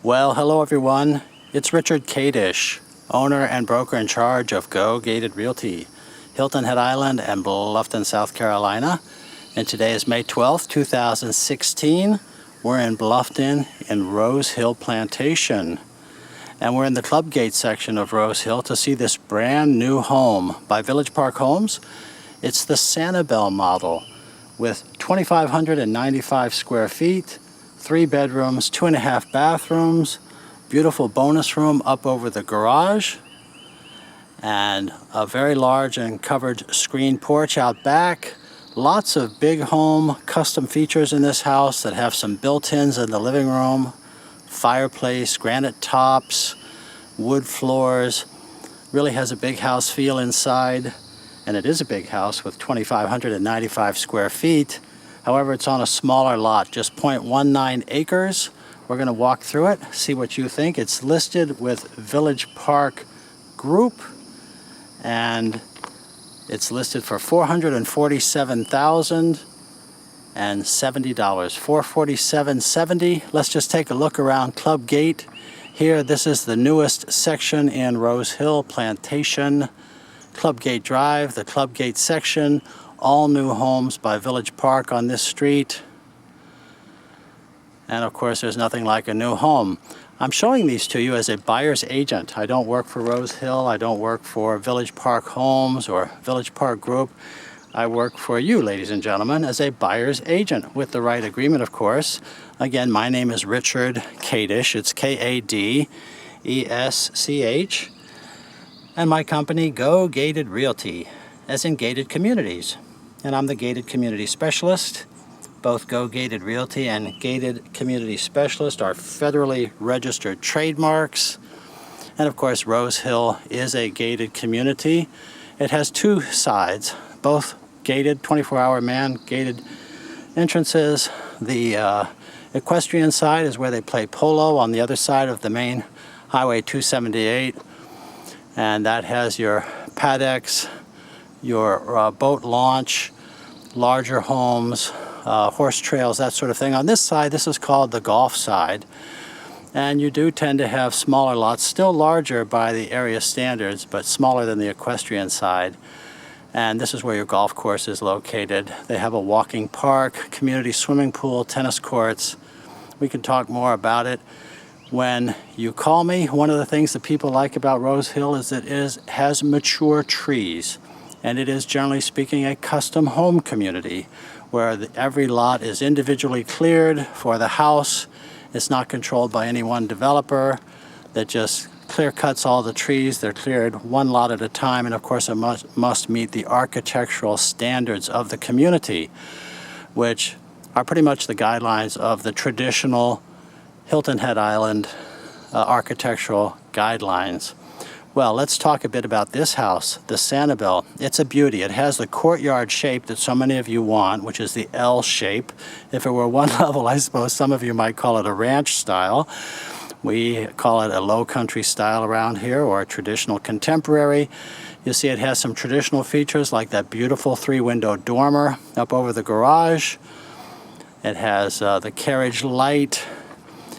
Well, hello everyone. It's Richard Kadish, owner and broker in charge of Go Gated Realty, Hilton Head Island and Bluffton, South Carolina. And today is May 12th, 2016. We're in Bluffton in Rose Hill Plantation. And we're in the Club Gate section of Rose Hill to see this brand new home by Village Park Homes. It's the Sanibel model with 2,595 square feet, 3 bedrooms, 2.5 bathrooms, beautiful bonus room up over the garage, and a very large and covered screen porch out back. Lots of big home custom features in this house that have some built-ins in the living room, fireplace, granite tops, wood floors. Really has a big house feel inside, and it is a big house with 2,595 square feet. However, it's on a smaller lot, just 0.19 acres. We're going to walk through it, see what you think. It's listed with Village Park Group, and it's listed for $447,070. $447.70. Let's just take a look around Club Gate. Here, this is the newest section in Rose Hill Plantation. Club Gate Drive, the Club Gate section. All new homes by Village Park on this street. And of course, there's nothing like a new home. I'm showing these to you as a buyer's agent. I don't work for Rose Hill. I don't work for Village Park Homes or Village Park Group. I work for you, ladies and gentlemen, as a buyer's agent with the right agreement, of course. Again, my name is Richard Kadish. It's Kadesh. And my company, Go Gated Realty, as in gated communities. And I'm the gated community specialist. Both Go Gated Realty and Gated Community Specialist are federally registered trademarks. And of course, Rose Hill is a gated community. It has 2 sides, both gated, 24-hour man-gated entrances. The equestrian side is where they play polo on the other side of the main Highway 278. And that has your paddocks, your boat launch, larger homes, horse trails, that sort of thing. On this side, this is called the golf side. And you do tend to have smaller lots, still larger by the area standards, but smaller than the equestrian side. And this is where your golf course is located. They have a walking park, community swimming pool, tennis courts. We can talk more about it when you call me. One of the things that people like about Rose Hill is that it has mature trees. And it is, generally speaking, a custom home community where every lot is individually cleared for the house. It's not controlled by any one developer that just clear cuts all the trees. They're cleared one lot at a time, and of course it must meet the architectural standards of the community, which are pretty much the guidelines of the traditional Hilton Head Island architectural guidelines. Well, let's talk a bit about this house, the Sanibel. It's a beauty. It has the courtyard shape that so many of you want, which is the L shape. If it were one level, I suppose some of you might call it a ranch style. We call it a low country style around here, or a traditional contemporary. You see it has some traditional features like that beautiful 3-window dormer up over the garage. It has the carriage light.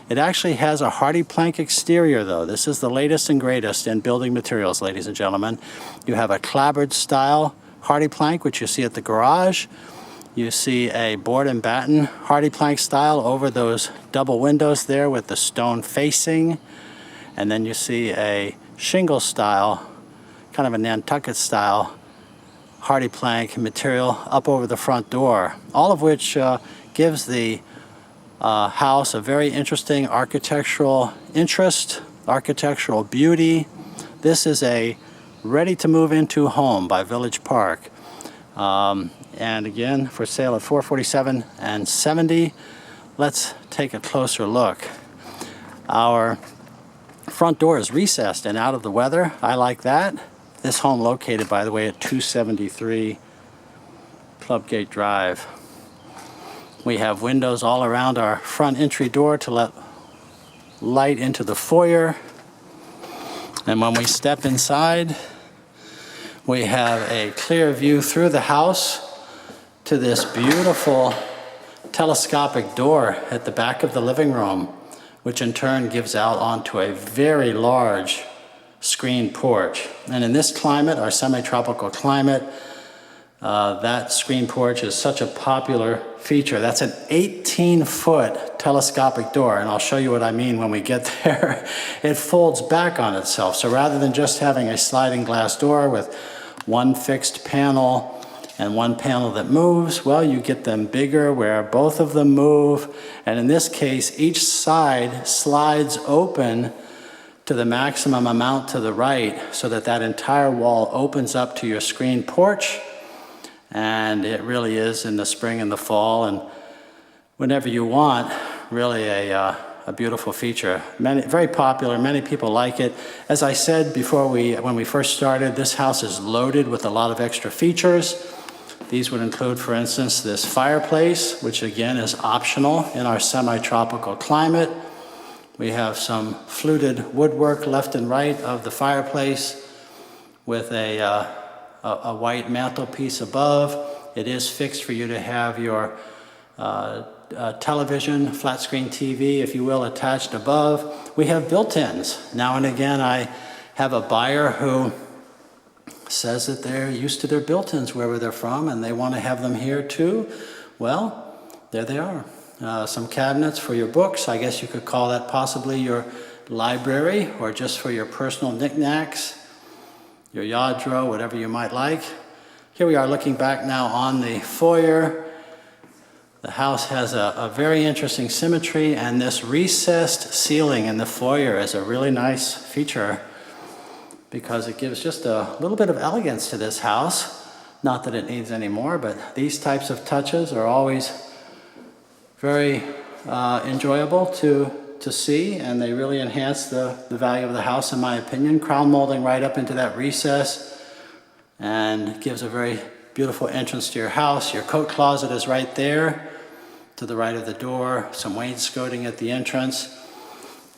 It actually has a hardy plank exterior, though. This is the latest and greatest in building materials, ladies and gentlemen. You have a clapboard style hardy plank, which you see at the garage. You see a board and batten hardy plank style over those double windows there with the stone facing. And then you see a shingle style, kind of a Nantucket style hardy plank material up over the front door. All of which gives the house a very interesting architectural interest, architectural beauty. This is a ready to move into home by Village Park. And again, for sale at $447.70. Let's take a closer look. Our front door is recessed and out of the weather. I like that. This home located, by the way, at 273 Club Gate Drive. We have windows all around our front entry door to let light into the foyer. And when we step inside, we have a clear view through the house to this beautiful telescopic door at the back of the living room which in turn gives out onto a very large screened porch. And in this climate, our semi-tropical climate, that screen porch is such a popular feature. That's an 18-foot telescopic door, and I'll show you what I mean when we get there. It folds back on itself. So rather than just having a sliding glass door with one fixed panel and one panel that moves, well, you get them bigger where both of them move. And in this case, each side slides open to the maximum amount to the right so that that entire wall opens up to your screen porch. And it really is in the spring and the fall and whenever you want, really a beautiful feature. Very popular, many people like it. As I said before, when we first started, this house is loaded with a lot of extra features. These would include, for instance, this fireplace, which again is optional in our semi-tropical climate. We have some fluted woodwork left and right of the fireplace with a white mantelpiece above. It is fixed for you to have your television, flat screen TV, if you will, attached above. We have built-ins. Now and again, I have a buyer who says that they're used to their built-ins wherever they're from and they want to have them here too. Well, there they are. Some cabinets for your books. I guess you could call that possibly your library or just for your personal knickknacks, your yadro, whatever you might like. Here we are looking back now on the foyer. The house has a very interesting symmetry, and this recessed ceiling in the foyer is a really nice feature because it gives just a little bit of elegance to this house. Not that it needs any more, but these types of touches are always very enjoyable to see, and they really enhance the value of the house, in my opinion. Crown molding right up into that recess and gives a very beautiful entrance to your house. Your coat closet is right there to the right of the door, some wainscoting at the entrance.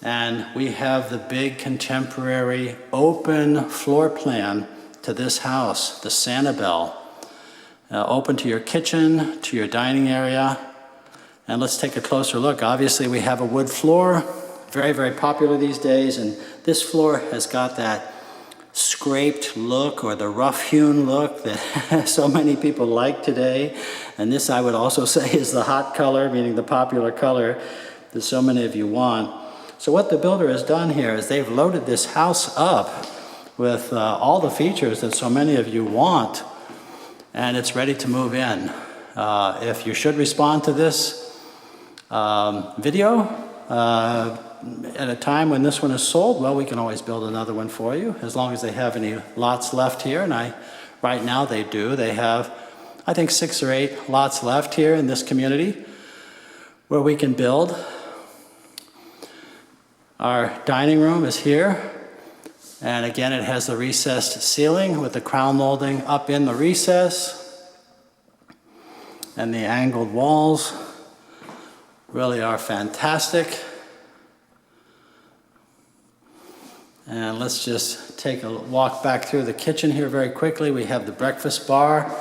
And we have the big contemporary open floor plan to this house, the Sanibel. Open to your kitchen, to your dining area. And let's take a closer look. Obviously, we have a wood floor, very, very popular these days. And this floor has got that scraped look or the rough-hewn look that so many people like today. And this, I would also say, is the hot color, meaning the popular color that so many of you want. So what the builder has done here is they've loaded this house up with all the features that so many of you want, and it's ready to move in. If you should respond to this video at a time when this one is sold, well, we can always build another one for you as long as they have any lots left here. And right now they do. They have, I think, 6 or 8 lots left here in this community where we can build. Our dining room is here. And again, it has the recessed ceiling with the crown molding up in the recess. And the angled walls really are fantastic. And let's just take a walk back through the kitchen here very quickly. We have the breakfast bar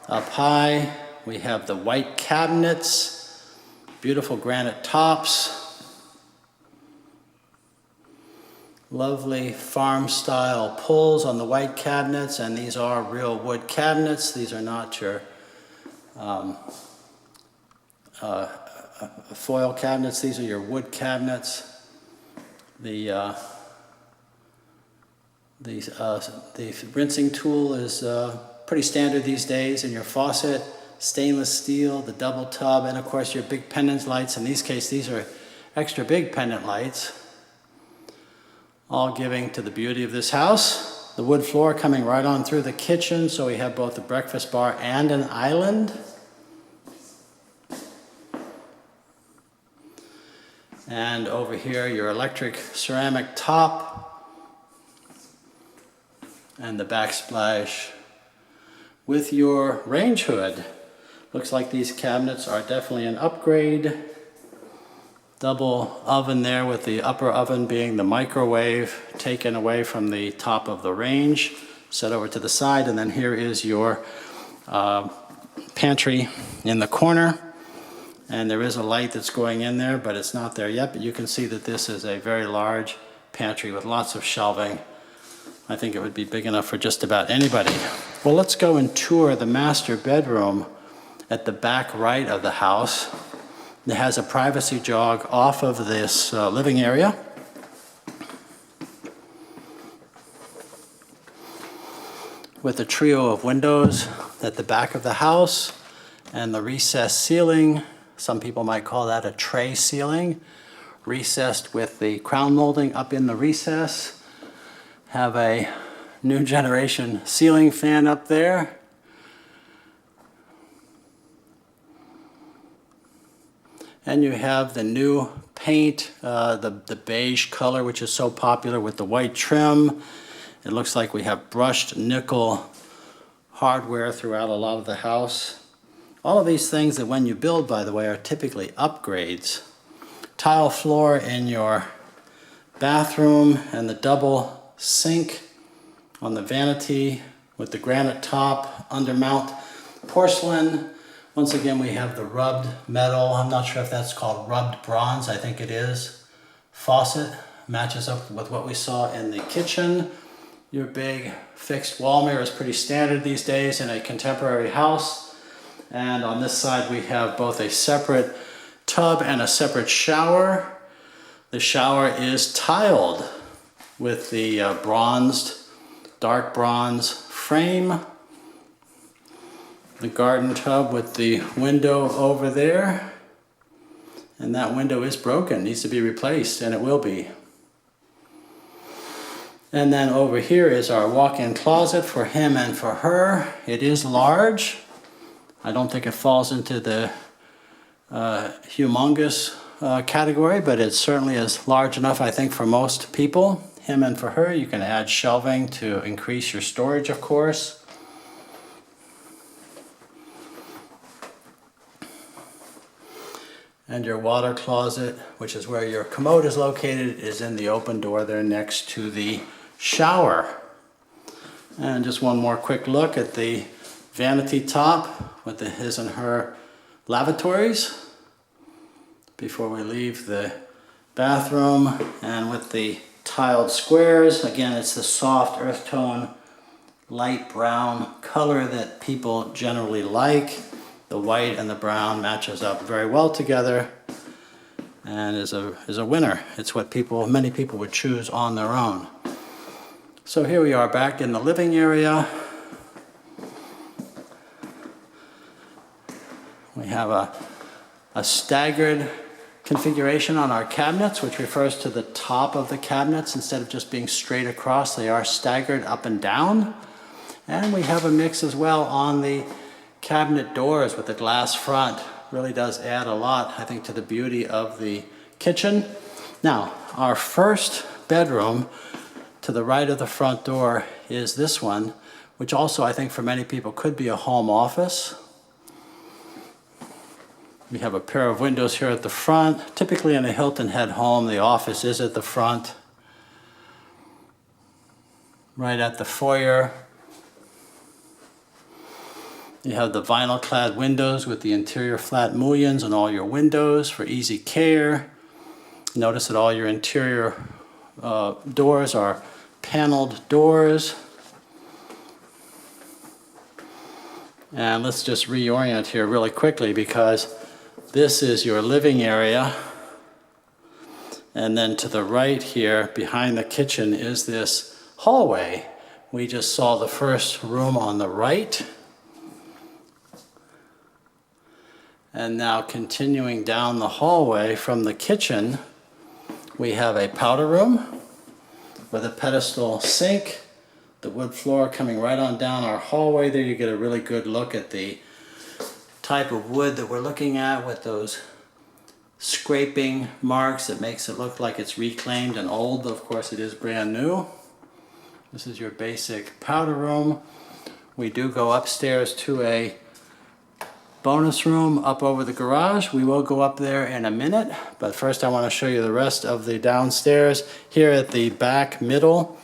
up high. We have the white cabinets, beautiful granite tops, lovely farm-style pulls on the white cabinets, and these are real wood cabinets. These are not your foil cabinets. These are your wood cabinets. The rinsing tool is pretty standard these days in your faucet. Stainless steel, the double tub, and of course your big pendant lights. In these cases, these are extra big pendant lights, all giving to the beauty of this house. The wood floor coming right on through the kitchen, so we have both the breakfast bar and an island. And over here, your electric ceramic top and the backsplash with your range hood. Looks like these cabinets are definitely an upgrade. Double oven there with the upper oven being the microwave taken away from the top of the range, set over to the side, and then here is your pantry in the corner. And there is a light that's going in there, but it's not there yet. But you can see that this is a very large pantry with lots of shelving. I think it would be big enough for just about anybody. Well, let's go and tour the master bedroom at the back right of the house. It has a privacy jog off of this living area. With a trio of windows at the back of the house and the recessed ceiling. Some people might call that a tray ceiling, recessed with the crown molding up in the recess. Have a new generation ceiling fan up there. And you have the new paint, the beige color, which is so popular with the white trim. It looks like we have brushed nickel hardware throughout a lot of the house. All of these things that when you build, by the way, are typically upgrades. Tile floor in your bathroom and the double sink on the vanity with the granite top, undermount porcelain. Once again, we have the rubbed metal. I'm not sure if that's called rubbed bronze. I think it is. Faucet matches up with what we saw in the kitchen. Your big fixed wall mirror is pretty standard these days in a contemporary house. And on this side, we have both a separate tub and a separate shower. The shower is tiled with the dark bronze frame. The garden tub with the window over there. And that window is broken, needs to be replaced, and it will be. And then over here is our walk-in closet for him and for her. It is large. I don't think it falls into the humongous category, but it certainly is large enough, I think, for most people. Him and for her, you can add shelving to increase your storage, of course. And your water closet, which is where your commode is located, is in the open door there next to the shower. And just one more quick look at the vanity top with the his and her lavatories before we leave the bathroom, and with the tiled squares. Again, it's the soft earth tone, light brown color that people generally like. The white and the brown matches up very well together and is a winner. It's what many people would choose on their own. So here we are back in the living area. We have a staggered configuration on our cabinets, which refers to the top of the cabinets. Instead of just being straight across, they are staggered up and down. And we have a mix as well on the cabinet doors with the glass front. Really does add a lot, I think, to the beauty of the kitchen. Now, our first bedroom to the right of the front door is this one, which also I think for many people could be a home office. We have a pair of windows here at the front. Typically in a Hilton Head home, the office is at the front. Right at the foyer, you have the vinyl clad windows with the interior flat mullions on all your windows for easy care. Notice that all your interior doors are paneled doors. And let's just reorient here really quickly, because this is your living area. And then to the right here, behind the kitchen, is this hallway. We just saw the first room on the right. And now continuing down the hallway from the kitchen, we have a powder room with a pedestal sink, the wood floor coming right on down our hallway. There you get a really good look at the type of wood that we're looking at with those scraping marks. It makes it look like it's reclaimed and old, but of course it is brand new. This is your basic powder room. We do go upstairs to a bonus room up over the garage. We will go up there in a minute, but first I want to show you the rest of the downstairs. Here at the back middle,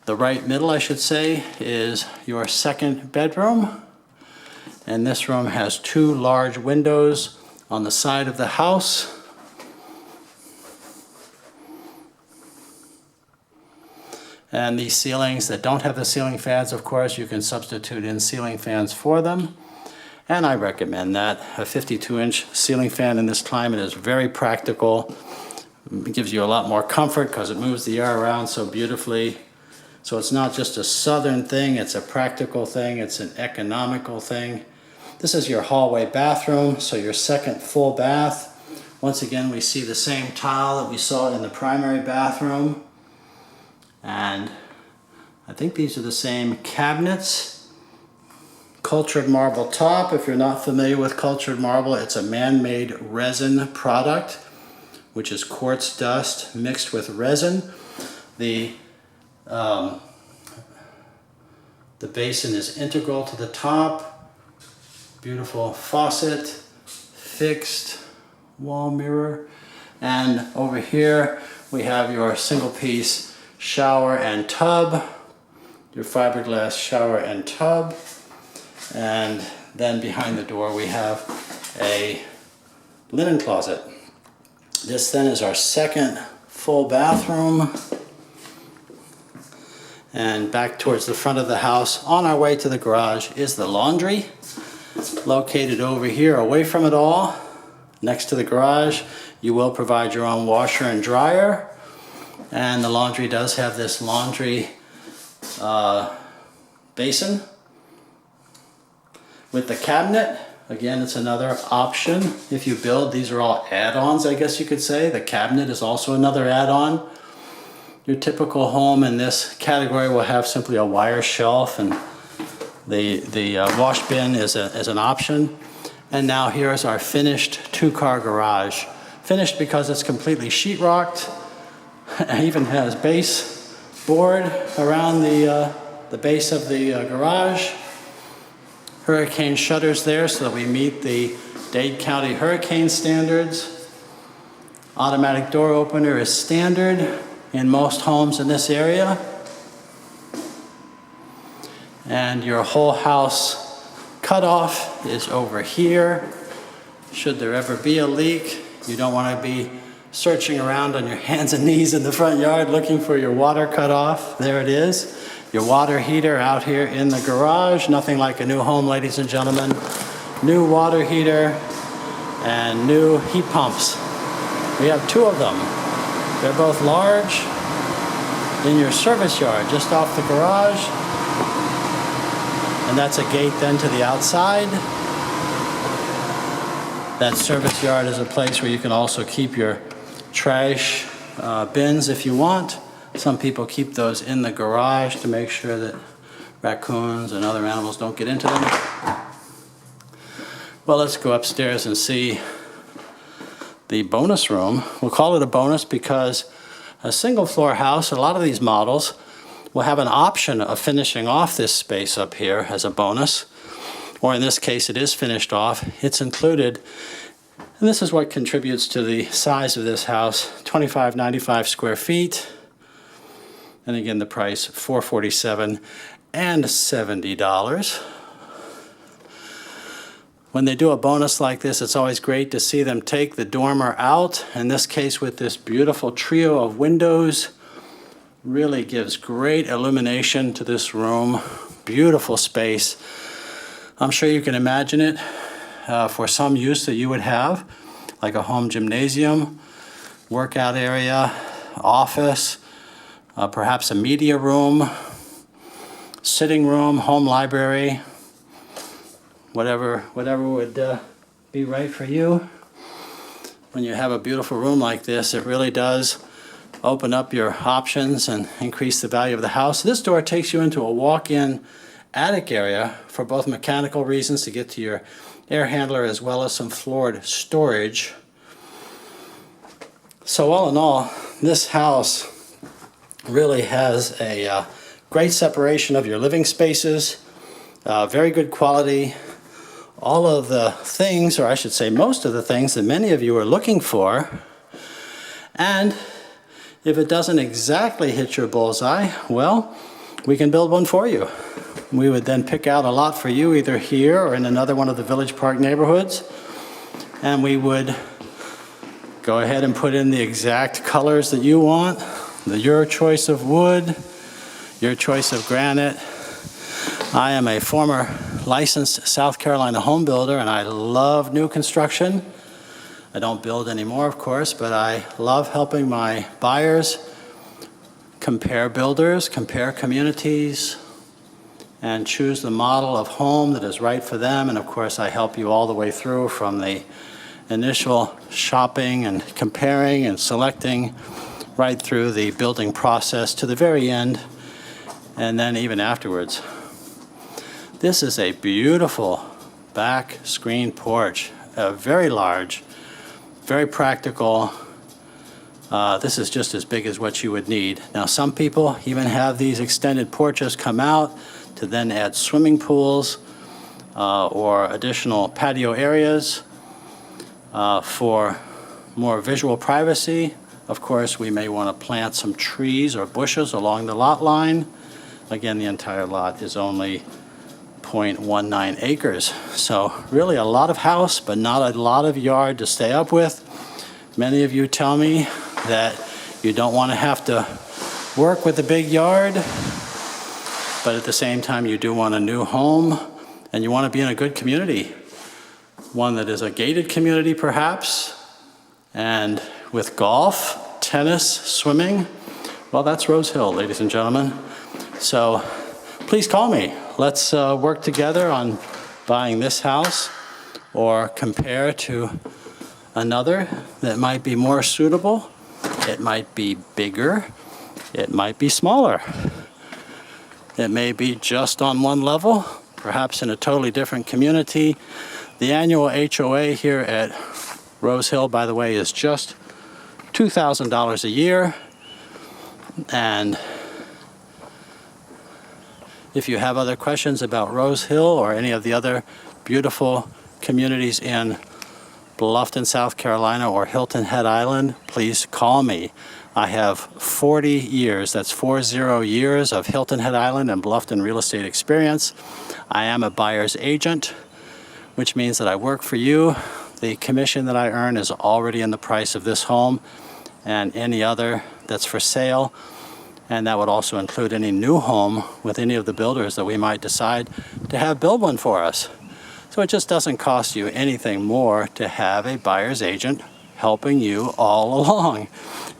the right middle I should say, is your second bedroom. And this room has two large windows on the side of the house. And these ceilings that don't have the ceiling fans, of course, you can substitute in ceiling fans for them. And I recommend that. A 52-inch ceiling fan in this climate is very practical. It gives you a lot more comfort because it moves the air around so beautifully. So it's not just a southern thing, it's a practical thing, it's an economical thing. This is your hallway bathroom, so your second full bath. Once again, we see the same tile that we saw in the primary bathroom. And I think these are the same cabinets. Cultured marble top. If you're not familiar with cultured marble, it's a man-made resin product, which is quartz dust mixed with resin. The basin is integral to the top. Beautiful faucet, fixed wall mirror. And over here we have your single piece shower and tub, your fiberglass shower and tub. And then behind the door we have a linen closet. This then is our second full bathroom. And back towards the front of the house, on our way to the garage, is the laundry. Located over here, away from it all, next to the garage. You will provide your own washer and dryer. And the laundry does have this laundry basin with the cabinet. Again, it's another option if you build. These are all add-ons, I guess you could say. The cabinet is also another add-on. Your typical home in this category will have simply a wire shelf, and the wash bin is an option. And now here's our finished two-car garage. Finished because it's completely sheetrocked. It even has base board around the base of the garage. Hurricane shutters there so that we meet the Dade County hurricane standards. Automatic door opener is standard in most homes in this area. And your whole house cutoff is over here. Should there ever be a leak, you don't want to be searching around on your hands and knees in the front yard looking for your water cutoff. There it is. Your water heater out here in the garage. Nothing like a new home, ladies and gentlemen. New water heater and new heat pumps. We have two of them. They're both large in your service yard, just off the garage. And that's a gate then to the outside. That service yard is a place where you can also keep your trash bins if you want. Some people keep those in the garage to make sure that raccoons and other animals don't get into them. Well, let's go upstairs and see the bonus room. We'll call it a bonus because a single floor house, a lot of these models, will have an option of finishing off this space up here as a bonus. Or in this case, it is finished off. It's included. And this is what contributes to the size of this house, 2,595 square feet. And again, the price, $447 and $70. When they do a bonus like this, it's always great to see them take the dormer out. In this case, with this beautiful trio of windows, really gives great illumination to this room. Beautiful space. I'm sure you can imagine it for some use that you would have, like a home gymnasium, workout area, office, perhaps a media room, sitting room, home library, whatever would be right for you. When you have a beautiful room like this, it really does open up your options and increase the value of the house. This door takes you into a walk-in attic area for both mechanical reasons to get to your air handler as well as some floored storage. So all in all, this house really has a great separation of your living spaces, very good quality. All of the things, or I should say most of the things that many of you are looking for. And if it doesn't exactly hit your bullseye, well, we can build one for you. We would then pick out a lot for you either here or in another one of the Village Park neighborhoods. and we would go ahead and put in the exact colors that you want, your choice of wood, your choice of granite. I am a former licensed South Carolina home builder, and I love new construction. I don't build anymore, of course, but I love helping my buyers compare builders, compare communities, and choose the model of home that is right for them. And of course, I help you all the way through from the initial shopping and comparing and selecting right through the building process to the very end, and then even afterwards. This is a beautiful back screen porch, very large, very practical. This is just as big as what you would need. Now, some people even have these extended porches come out to then add swimming pools or additional patio areas for more visual privacy. Of course, we may want to plant some trees or bushes along the lot line. Again, the entire lot is only 0.19 acres. So really a lot of house, but not a lot of yard to stay up with. Many of you tell me that you don't want to have to work with a big yard, but at the same time you do want a new home, and you want to be in a good community. One that is a gated community perhaps, and with golf, tennis, swimming. Well, that's Rose Hill, ladies and gentlemen. So please call me. Let's work together on buying this house or compare to another that might be more suitable. It might be bigger. It might be smaller. It may be just on one level, perhaps in a totally different community. The annual HOA here at Rose Hill, by the way, is just $2,000 a year. And if you have other questions about Rose Hill or any of the other beautiful communities in Bluffton, South Carolina, or Hilton Head Island, please call me. I have 40 years, that's 40 years of Hilton Head Island and Bluffton real estate experience. I am a buyer's agent, which means that I work for you. The commission that I earn is already in the price of this home and any other that's for sale. And that would also include any new home with any of the builders that we might decide to have build one for us. So it just doesn't cost you anything more to have a buyer's agent helping you all along.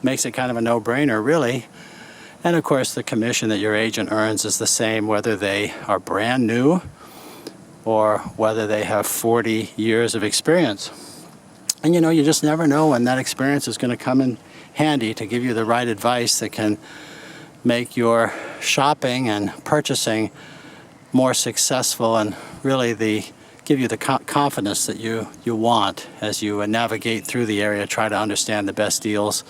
Makes it kind of a no-brainer, really. And of course, the commission that your agent earns is the same whether they are brand new or whether they have 40 years of experience. And you know, you just never know when that experience is going to come in handy to give you the right advice that can make your shopping and purchasing more successful, and really give you the confidence that you want as you navigate through the area, try to understand the best deals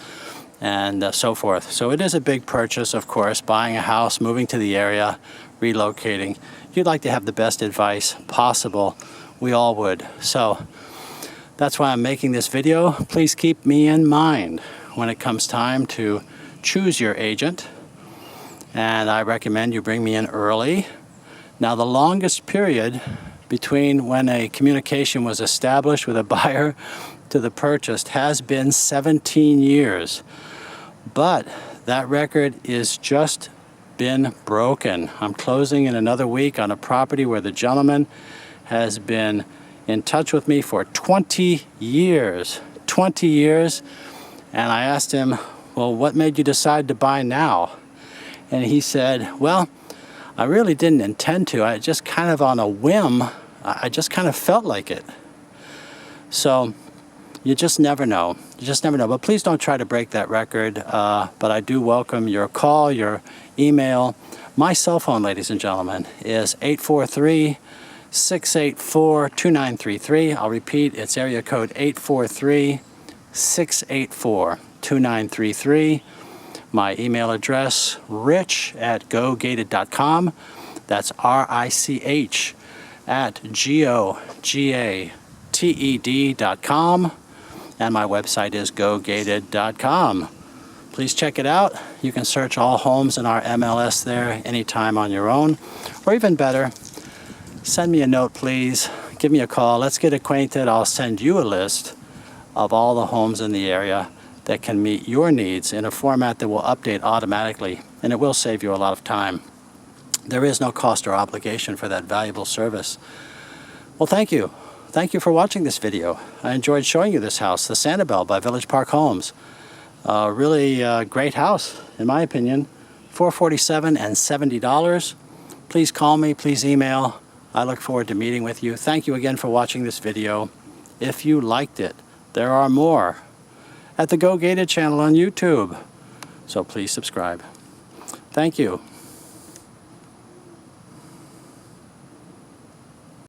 and so forth. So it is a big purchase, of course, buying a house, moving to the area, relocating. You'd like to have the best advice possible. We all would. So that's why I'm making this video. Please keep me in mind when it comes time to choose your agent. And I recommend you bring me in early. Now, the longest period between when a communication was established with a buyer to the purchase has been 17 years. But that record is just been broken. I'm closing in another week on a property where the gentleman has been in touch with me for 20 years. 20 years. And I asked him, well, what made you decide to buy now? And he said, well, I really didn't intend to. I just kind of on a whim, I just kind of felt like it. So you just never know. You just never know. But please don't try to break that record. But I do welcome your call, your email. My cell phone, ladies and gentlemen, is 843-684-2933. I'll repeat, it's area code 843-684-2933. My email address, rich@gogated.com. That's RICH at GOGATED.com. And my website is gogated.com. Please check it out. You can search all homes in our MLS there anytime on your own. Or even better, send me a note, please. give me a call. Let's get acquainted. I'll send you a list of all the homes in the area that can meet your needs in a format that will update automatically, and it will save you a lot of time. There is no cost or obligation for that valuable service. Well, thank you. Thank you for watching this video. I enjoyed showing you this house, the Sanibel by Village Park Homes. Really great house, in my opinion. $447 and $70. Please call me, please email. I look forward to meeting with you. Thank you again for watching this video. If you liked it, there are more at the Go Gated channel on YouTube. So please subscribe. Thank you.